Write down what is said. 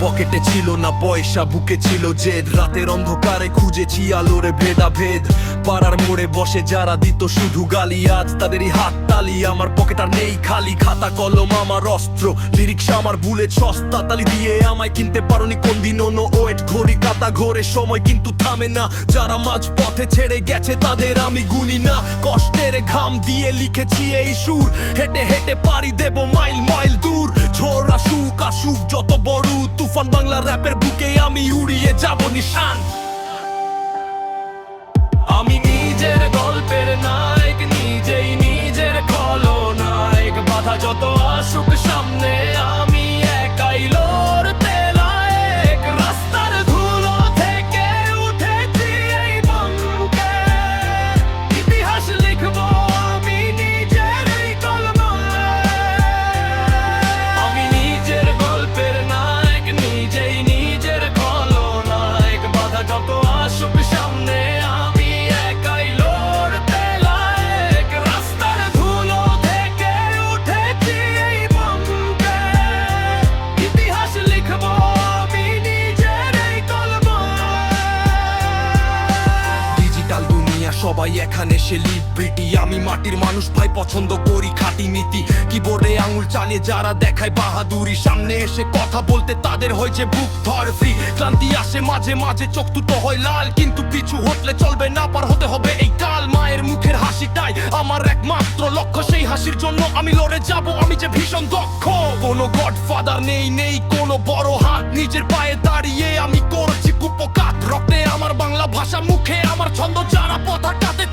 পকেটে ছিল না পয়সা, বুকে ছিল জেদ। রাতের অন্ধকারে খুঁজেছি আলোরে ভেদাভেদ। পাড়ার মোড়ে বসে যারা দিত শুধু গালি, আজ তাদেরই হাত তালি। আমার পকেট আর নেই খালি, খাতা কলম আমার অস্ত্র, লিরিক্স আমার বুলেট সস্তা। তালি দিয়ে আমায় কিনতে পারোনি কোন দিন নো ওয়েট। ঘড়ি কাতা ঘোরে সময় কিন্তু থামে না, যারা মাঝ পথে ছেড়ে গেছে তাদের আমি গুনি না। কষ্টের ঘাম দিয়ে লিখেছি এই সুর, হেঁটে হেঁটে পাড়ি দেব মাইল মাইল দূর। ঝড় আসুক আসুক যত বড় তুফান, বাংলা র্যাপের বুকে আমি উড়িয়ে যাব নিশান। আমি নিজের গল্পের নায়ক, নিজেই নিজের খলনায়ক। বাধা যত আসুক সামনে আমি একাই লড়তে লায়েক। রাস্তার ধুলো থেকে উঠেছি এই বঙ্গে, ইতিহাস লিখবো আমি নিজের এই কলমায়। আমি নিজের গল্পের নায়ক, নিজেই নিজের খলনায়ক। বাধা যত আসুক সামনে আমি একাই লড়তে লায়েক। রাস্তার ধুলো থেকে উঠেছি এই বঙ্গে, ইতিহাস লিখবো আমি নিজের এই কলমায়। ডিজিটাল দুনিয়া সবাই এখানে সেলিব্রিটি, আমি মাটির মানুষ ভাই পছন্দ করি খাঁটি নীতি। কিবোর্ডে আঙুল চালিয়ে যারা দেখায় বাহাদুরি, সামনে এসে কথা বলতে তাদের হয়েছে বুক ধর ফ্রি। ক্লান্তি আসে মাঝে মাঝে, চোখ দুটো হয় লাল, কিন্তু পিছু হটলে চলবে না, পার হতে হবে এই কাল। মায়ের মুখের হাসিটাই আমার একমাত্র লক্ষ্য, সেই হাসির জন্য আমি লড়ে যাব, আমি যে ভীষণ দক্ষ। কোনো গডফাদার নেই, নেই কোনো বড় হাত, নিজের পায়ে দাঁড়িয়ে আমি করছি কুপকাত। রক্তে আমার বাংলা ভাষা, মুখে আমার ছন্দ, যারা পতাকাতে